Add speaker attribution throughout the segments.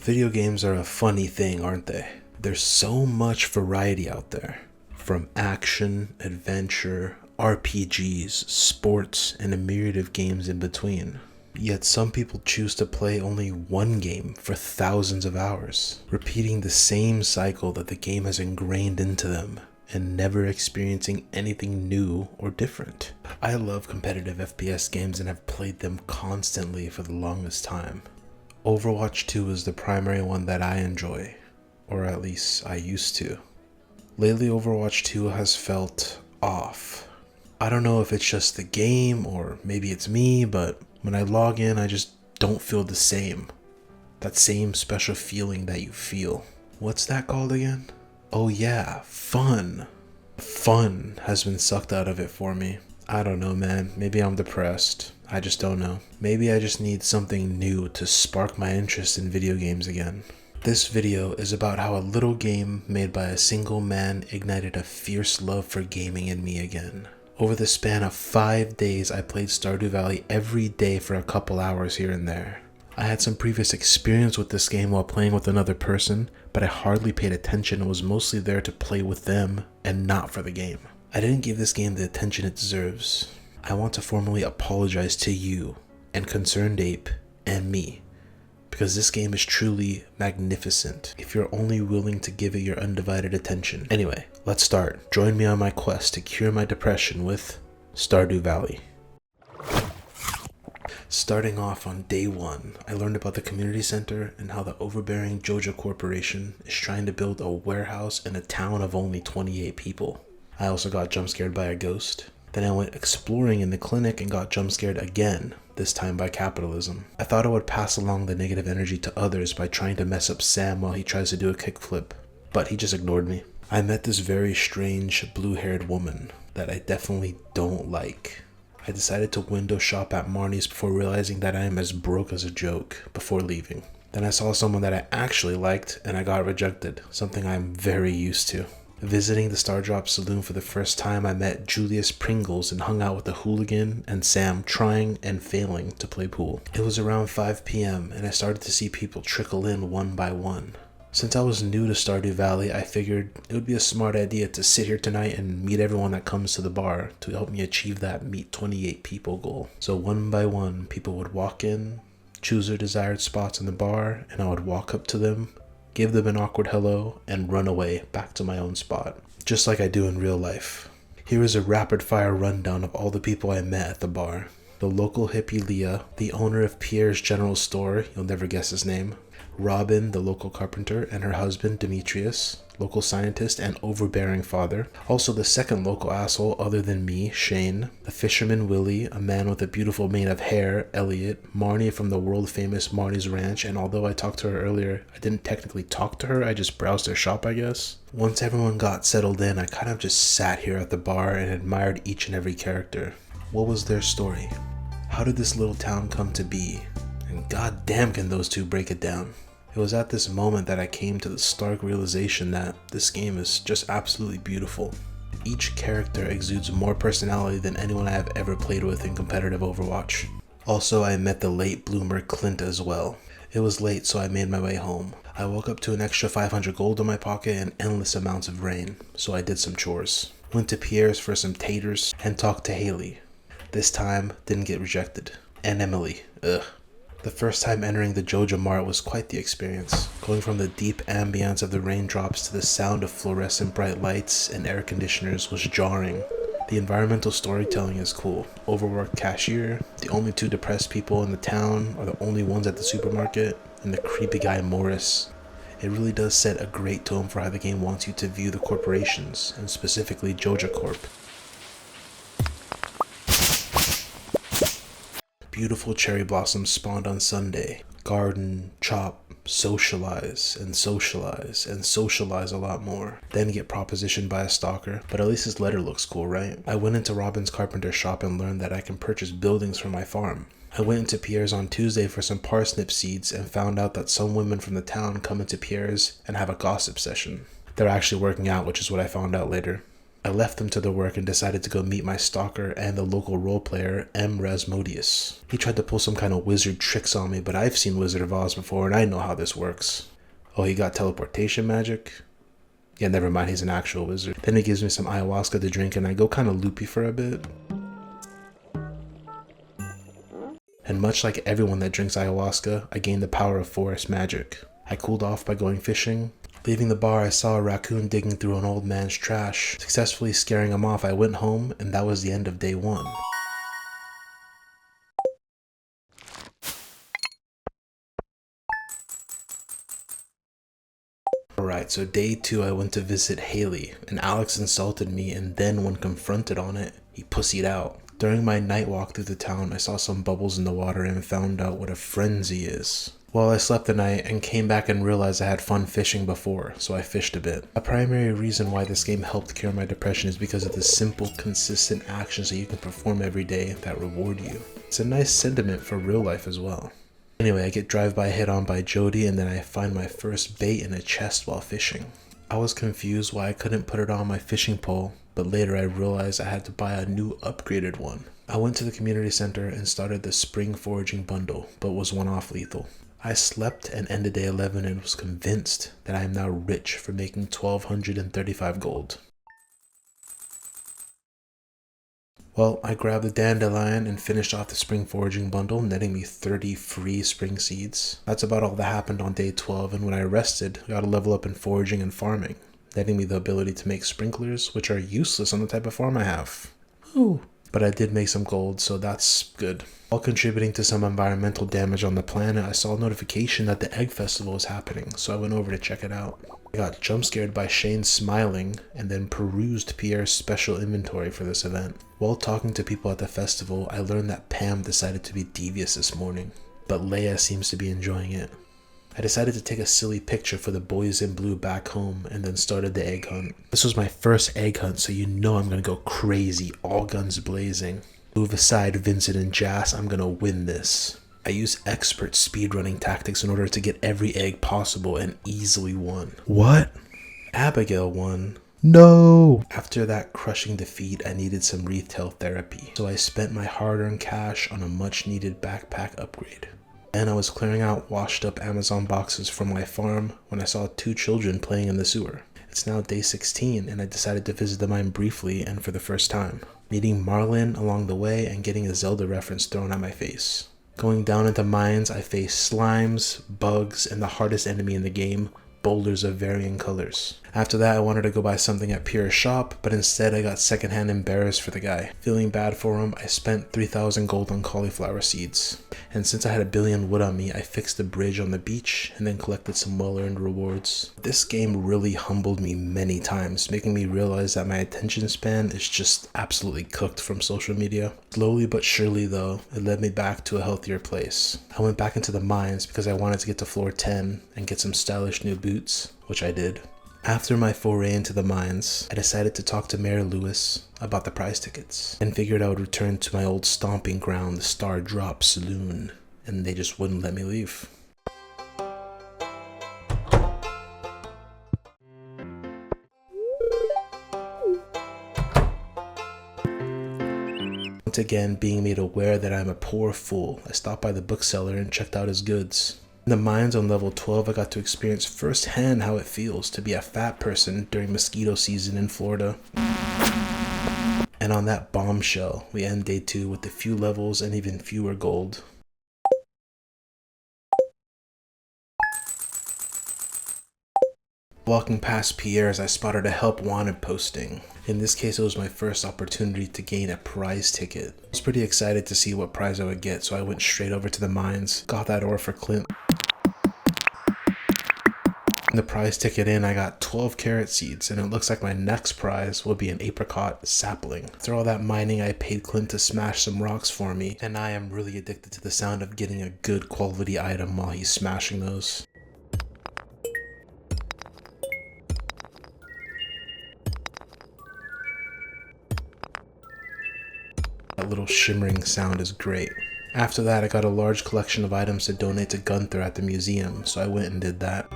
Speaker 1: Video games are a funny thing, aren't they? There's so much variety out there. From action, adventure, RPGs, sports, and a myriad of games in between. Yet some people choose to play only one game for thousands of hours, repeating the same cycle that the game has ingrained into them, and never experiencing anything new or different. I love competitive FPS games and have played them constantly for the longest time. Overwatch 2 is the primary one that I enjoy, or at least I used to. Lately, Overwatch 2 has felt off. I don't know if it's just the game or maybe it's me, but when I log in, I just don't feel the same. That same special feeling that you feel. What's that called again? Oh yeah, fun. Fun has been sucked out of it for me. I don't know, man. Maybe I'm depressed. I just don't know. Maybe I just need something new to spark my interest in video games again. This video is about how a little game made by a single man ignited a fierce love for gaming in me again. Over the span of 5 days, I played Stardew Valley every day for a couple hours here and there. I had some previous experience with this game while playing with another person, but I hardly paid attention and was mostly there to play with them and not for the game. I didn't give this game the attention it deserves. I want to formally apologize to you and Concerned Ape and me, because this game is truly magnificent if you're only willing to give it your undivided attention. Anyway, let's start. Join me on my quest to cure my depression with Stardew Valley. Starting off on day 1, I learned about the community center and how the overbearing Joja Corporation is trying to build a warehouse in a town of only 28 people. I also got jump scared by a ghost. Then I went exploring in the clinic and got jump scared again, this time by capitalism. I thought I would pass along the negative energy to others by trying to mess up Sam while he tries to do a kickflip, but he just ignored me. I met this very strange blue-haired woman that I definitely don't like. I decided to window shop at Marnie's before realizing that I am as broke as a joke before leaving. Then I saw someone that I actually liked and I got rejected, something I'm very used to. Visiting the Stardrop Saloon for the first time, I met Julius Pringles and hung out with the hooligan and Sam trying and failing to play pool. It was around 5 p.m. and I started to see people trickle in one by one. Since I was new to Stardew Valley, I figured it would be a smart idea to sit here tonight and meet everyone that comes to the bar to help me achieve that meet 28 people goal. So one by one, people would walk in, choose their desired spots in the bar, and I would walk up to them, give them an awkward hello, and run away back to my own spot, just like I do in real life. Here is a rapid-fire rundown of all the people I met at the bar. The local hippie Leah, the owner of Pierre's General Store, you'll never guess his name, Robin, the local carpenter, and her husband Demetrius, local scientist and overbearing father. Also the second local asshole other than me, Shane. The fisherman Willie, a man with a beautiful mane of hair, Elliot. Marnie from the world famous Marnie's Ranch, and although I talked to her earlier, I didn't technically talk to her, I just browsed her shop, I guess. Once everyone got settled in, I kind of just sat here at the bar and admired each and every character. What was their story? How did this little town come to be? And goddamn can those two break it down. It was at this moment that I came to the stark realization that this game is just absolutely beautiful. Each character exudes more personality than anyone I have ever played with in competitive Overwatch. Also, I met the late bloomer Clint as well. It was late, so I made my way home. I woke up to an extra 500 gold in my pocket and endless amounts of rain, so I did some chores. Went to Pierre's for some taters and talked to Haley. This time, didn't get rejected. And Emily, ugh. The first time entering the Joja Mart was quite the experience. Going from the deep ambience of the raindrops to the sound of fluorescent bright lights and air conditioners was jarring. The environmental storytelling is cool. Overworked cashier, the only 2 depressed people in the town are the only ones at the supermarket, and the creepy guy Morris. It really does set a great tone for how the game wants you to view the corporations, and specifically Joja Corp. Beautiful cherry blossoms spawned on Sunday. Garden, chop, socialize, and socialize, and socialize a lot more. Then get propositioned by a stalker, but at least his letter looks cool, right? I went into Robin's carpenter shop and learned that I can purchase buildings for my farm. I went into Pierre's on Tuesday for some parsnip seeds and found out that some women from the town come into Pierre's and have a gossip session. They're actually working out, which is what I found out later. I left them to their work and decided to go meet my stalker and the local role player, M. Rasmodius. He tried to pull some kind of wizard tricks on me, but I've seen Wizard of Oz before and I know how this works. Oh, he got teleportation magic? Yeah, never mind, he's an actual wizard. Then he gives me some ayahuasca to drink and I go kind of loopy for a bit. And much like everyone that drinks ayahuasca, I gained the power of forest magic. I cooled off by going fishing. Leaving the bar, I saw a raccoon digging through an old man's trash. Successfully scaring him off, I went home, and that was the end of day 1. Alright, so day 2 I went to visit Haley, and Alex insulted me, and then when confronted on it, he pussied out. During my night walk through the town, I saw some bubbles in the water and found out what a frenzy is. Well, I slept the night and came back and realized I had fun fishing before, so I fished a bit. A primary reason why this game helped cure my depression is because of the simple, consistent actions that you can perform every day that reward you. It's a nice sentiment for real life as well. Anyway, I get drive-by hit on by Jody and then I find my first bait in a chest while fishing. I was confused why I couldn't put it on my fishing pole, but later I realized I had to buy a new upgraded one. I went to the community center and started the spring foraging bundle, but was one-off lethal. I slept and ended day 11 and was convinced that I am now rich for making 1,235 gold. Well, I grabbed the dandelion and finished off the spring foraging bundle, netting me 30 free spring seeds. That's about all that happened on day 12, and when I rested, I got a level up in foraging and farming, netting me the ability to make sprinklers, which are useless on the type of farm I have. Ooh. But I did make some gold, so that's good. While contributing to some environmental damage on the planet, I saw a notification that the Egg Festival was happening, so I went over to check it out. I got jump scared by Shane smiling, and then perused Pierre's special inventory for this event. While talking to people at the festival, I learned that Pam decided to be devious this morning, but Leia seems to be enjoying it. I decided to take a silly picture for the boys in blue back home and then started the egg hunt. This was my first egg hunt, so you know I'm gonna go crazy, all guns blazing. Move aside, Vincent and Jas, I'm gonna win this. I used expert speedrunning tactics in order to get every egg possible and easily won. What? Abigail won. No! After that crushing defeat, I needed some retail therapy, so I spent my hard-earned cash on a much-needed backpack upgrade. And I was clearing out washed up Amazon boxes from my farm when I saw 2 children playing in the sewer. It's now day 16 and I decided to visit the mine briefly and for the first time, meeting Marlin along the way and getting a Zelda reference thrown at my face. Going down into mines, I faced slimes, bugs, and the hardest enemy in the game, boulders of varying colors. After that, I wanted to go buy something at Pierre's shop, but instead I got secondhand embarrassed for the guy. Feeling bad for him, I spent 3,000 gold on cauliflower seeds. And since I had 1 billion wood on me, I fixed the bridge on the beach and then collected some well-earned rewards. This game really humbled me many times, making me realize that my attention span is just absolutely cooked from social media. Slowly but surely though, it led me back to a healthier place. I went back into the mines because I wanted to get to floor 10 and get some stylish new boots, which I did. After my foray into the mines, I decided to talk to Mayor Lewis about the prize tickets and figured I would return to my old stomping ground, the Star Drop Saloon, and they just wouldn't let me leave. Once again, being made aware that I'm a poor fool, I stopped by the bookseller and checked out his goods. In the mines on level 12, I got to experience firsthand how it feels to be a fat person during mosquito season in Florida. And on that bombshell, we end day 2 with a few levels and even fewer gold. Walking past Pierre's, I spotted a help wanted posting. In this case, it was my first opportunity to gain a prize ticket. I was pretty excited to see what prize I would get, so I went straight over to the mines, got that ore for Clint. The prize ticket in, I got 12 carrot seeds, and it looks like my next prize will be an apricot sapling. After all that mining, I paid Clint to smash some rocks for me, and I am really addicted to the sound of getting a good quality item while he's smashing those. That little shimmering sound is great. After that, I got a large collection of items to donate to Gunther at the museum, so I went and did that.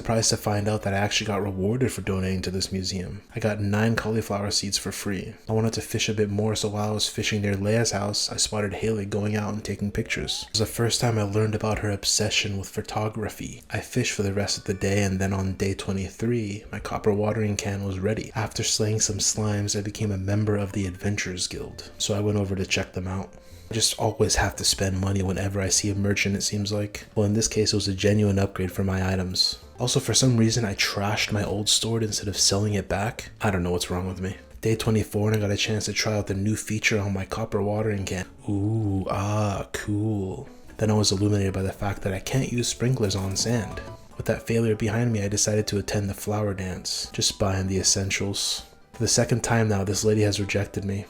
Speaker 1: surprised to find out that I actually got rewarded for donating to this museum. I got 9 cauliflower seeds for free. I wanted to fish a bit more, so while I was fishing near Leia's house, I spotted Haley going out and taking pictures. It was the first time I learned about her obsession with photography. I fished for the rest of the day, and then on day 23, my copper watering can was ready. After slaying some slimes, I became a member of the Adventurers Guild, so I went over to check them out. I just always have to spend money whenever I see a merchant, it seems like. Well, in this case, it was a genuine upgrade for my items. Also, for some reason, I trashed my old sword instead of selling it back. I don't know what's wrong with me. Day 24, and I got a chance to try out the new feature on my copper watering can. Ooh, cool. Then I was illuminated by the fact that I can't use sprinklers on sand. With that failure behind me, I decided to attend the flower dance, just buying the essentials. For the second time now, this lady has rejected me.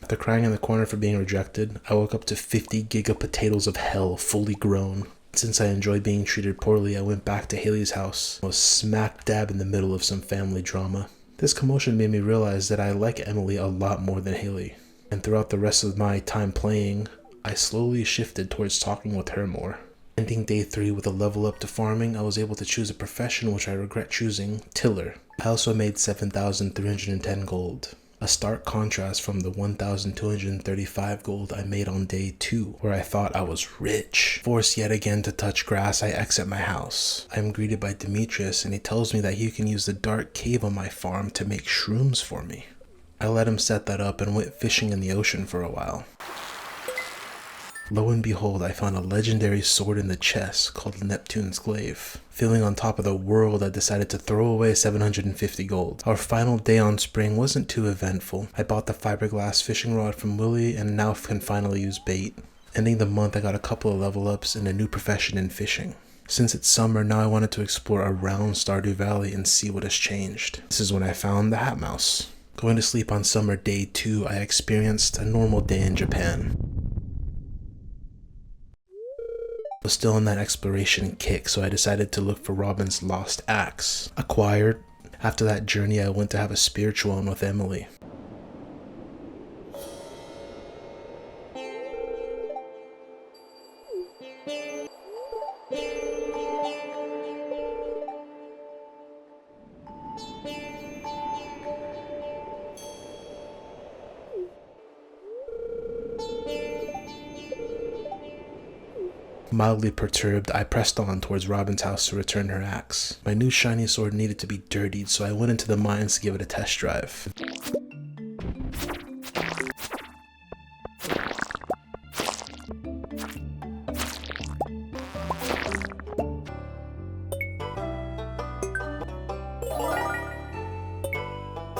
Speaker 1: After crying in the corner for being rejected, I woke up to 50 giga potatoes of hell fully grown. Since I enjoyed being treated poorly, I went back to Haley's house. I was smack dab in the middle of some family drama. This commotion made me realize that I like Emily a lot more than Haley. And throughout the rest of my time playing, I slowly shifted towards talking with her more. Ending day 3 with a level up to farming, I was able to choose a profession which I regret choosing, tiller. I also made 7,310 gold. A stark contrast from the 1,235 gold I made on day 2, where I thought I was rich. Forced yet again to touch grass, I exit my house. I am greeted by Demetrius, and he tells me that he can use the dark cave on my farm to make shrooms for me. I let him set that up and went fishing in the ocean for a while. Lo and behold, I found a legendary sword in the chest called Neptune's Glaive. Feeling on top of the world, I decided to throw away 750 gold. Our final day on spring wasn't too eventful. I bought the fiberglass fishing rod from Willie and now can finally use bait. Ending the month, I got a couple of level ups and a new profession in fishing. Since it's summer, now I wanted to explore around Stardew Valley and see what has changed. This is when I found the Hat Mouse. Going to sleep on summer day 2, I experienced a normal day in Japan. Was still on that exploration kick, so I decided to look for Robin's lost axe. Acquired. After that journey, I went to have a spiritual one with Emily. Mildly perturbed, I pressed on towards Robin's house to return her axe. My new shiny sword needed to be dirtied, so I went into the mines to give it a test drive.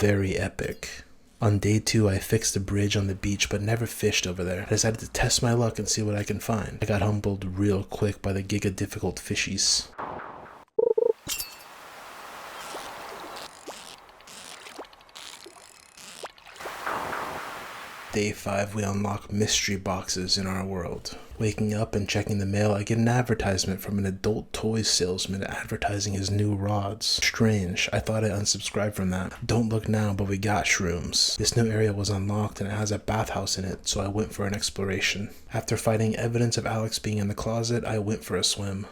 Speaker 1: Very epic. On day 2, I fixed the bridge on the beach but never fished over there. I decided to test my luck and see what I can find. I got humbled real quick by the giga difficult fishies. Day 5, we unlock mystery boxes in our world. Waking up and checking the mail, I get an advertisement from an adult toy salesman advertising his new rods. Strange, I thought I unsubscribed from that. Don't look now, but we got shrooms. This new area was unlocked and it has a bathhouse in it, so I went for an exploration. After finding evidence of Alex being in the closet, I went for a swim.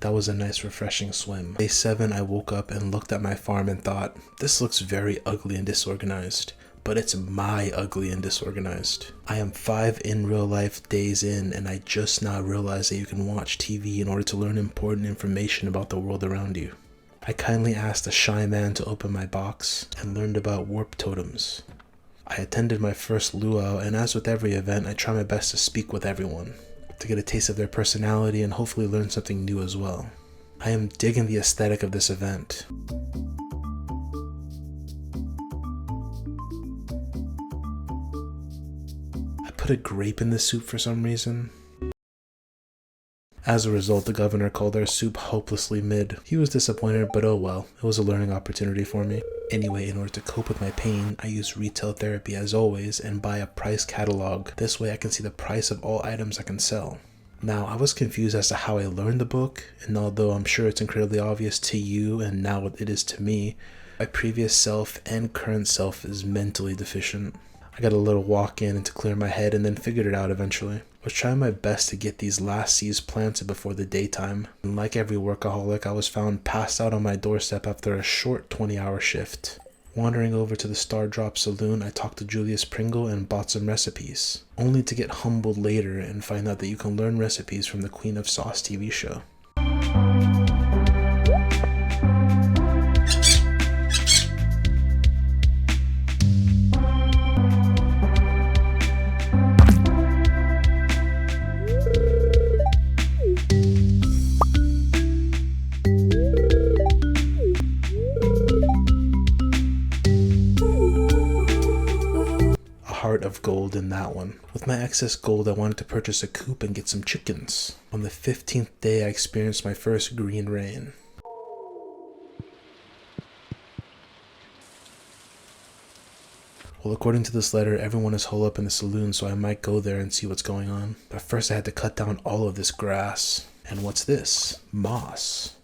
Speaker 1: That was a nice refreshing swim. Day 7, I woke up and looked at my farm and thought, this looks very ugly and disorganized. But it's my ugly and disorganized. I am 5 in real life days in, and I just now realized that you can watch TV in order to learn important information about the world around you. I kindly asked a shy man to open my box and learned about warp totems. I attended my first luau, and as with every event, I try my best to speak with everyone, to get a taste of their personality and hopefully learn something new as well. I am digging the aesthetic of this event. I put a grape in the soup for some reason. As a result, the governor called our soup hopelessly mid. He was disappointed, but oh well, it was a learning opportunity for me. Anyway, in order to cope with my pain, I use retail therapy as always and buy a price catalog. This way I can see the price of all items I can sell. Now, I was confused as to how I learned the book, and although I'm sure it's incredibly obvious to you and now it is to me, my previous self and current self is mentally deficient. I got a little walk in and to clear my head and then figured it out eventually. I was trying my best to get these last seeds planted before the daytime, and like every workaholic, I was found passed out on my doorstep after a short 20-hour shift. Wandering over to the Star Drop Saloon, I talked to Julius Pringle and bought some recipes, only to get humbled later and find out that you can learn recipes from the Queen of Sauce TV show. Heart of gold in that one. With my excess gold, I wanted to purchase a coop and get some chickens. On the 15th day, I experienced my first green rain. Well, according to this letter, everyone is holed up in the saloon, so I might go there and see what's going on. But first I had to cut down all of this grass. And what's this? Moss.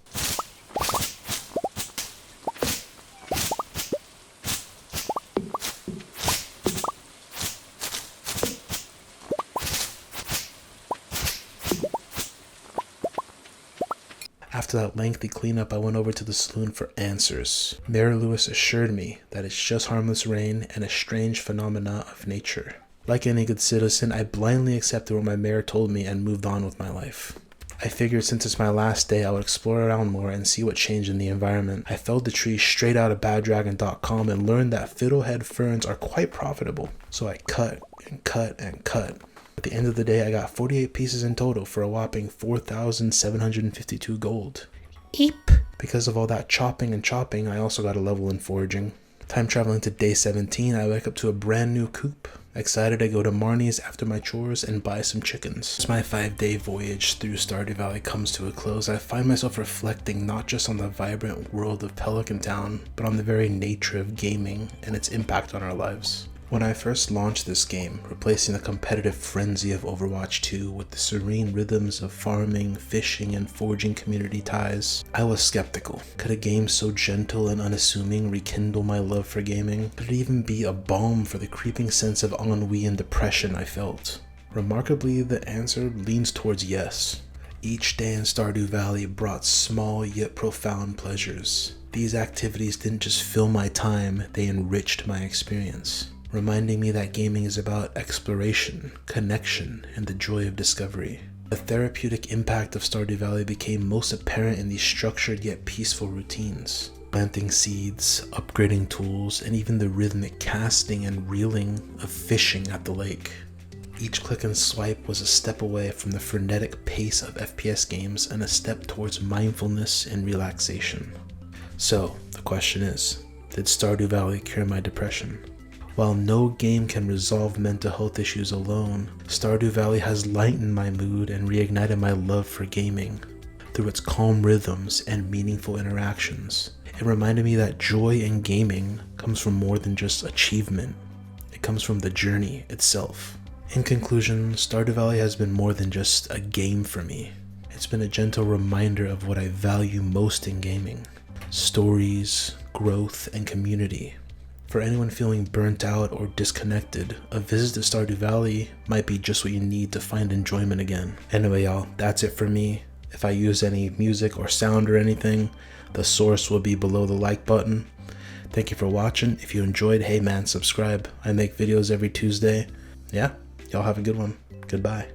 Speaker 1: After that lengthy cleanup, I went over to the saloon for answers. Mayor Lewis assured me that it's just harmless rain and a strange phenomena of nature. Like any good citizen, I blindly accepted what my mayor told me and moved on with my life. I figured since it's my last day, I would explore around more and see what changed in the environment. I felled the tree straight out of baddragon.com and learned that fiddlehead ferns are quite profitable. So I cut and cut and cut. At the end of the day, I got 48 pieces in total for a whopping 4,752 gold. Eep! Because of all that chopping and chopping, I also got a level in foraging. Time traveling to day 17, I wake up to a brand new coop. Excited to go to Marnie's after my chores and buy some chickens. As my 5-day voyage through Stardew Valley comes to a close, I find myself reflecting not just on the vibrant world of Pelican Town, but on the very nature of gaming and its impact on our lives. When I first launched this game, replacing the competitive frenzy of Overwatch 2 with the serene rhythms of farming, fishing, and forging community ties, I was skeptical. Could a game so gentle and unassuming rekindle my love for gaming? Could it even be a balm for the creeping sense of ennui and depression I felt? Remarkably, the answer leans towards yes. Each day in Stardew Valley brought small yet profound pleasures. These activities didn't just fill my time, they enriched my experience, reminding me that gaming is about exploration, connection, and the joy of discovery. The therapeutic impact of Stardew Valley became most apparent in these structured yet peaceful routines. Planting seeds, upgrading tools, and even the rhythmic casting and reeling of fishing at the lake. Each click and swipe was a step away from the frenetic pace of FPS games and a step towards mindfulness and relaxation. So, the question is, did Stardew Valley cure my depression? While no game can resolve mental health issues alone, Stardew Valley has lightened my mood and reignited my love for gaming. Through its calm rhythms and meaningful interactions, it reminded me that joy in gaming comes from more than just achievement. It comes from the journey itself. In conclusion, Stardew Valley has been more than just a game for me. It's been a gentle reminder of what I value most in gaming: stories, growth, and community. For anyone feeling burnt out or disconnected, a visit to Stardew Valley might be just what you need to find enjoyment again. Anyway, y'all, that's it for me. If I use any music or sound or anything, the source will be below the like button. Thank you for watching. If you enjoyed, hey man, subscribe. I make videos every Tuesday. Yeah, y'all have a good one. Goodbye.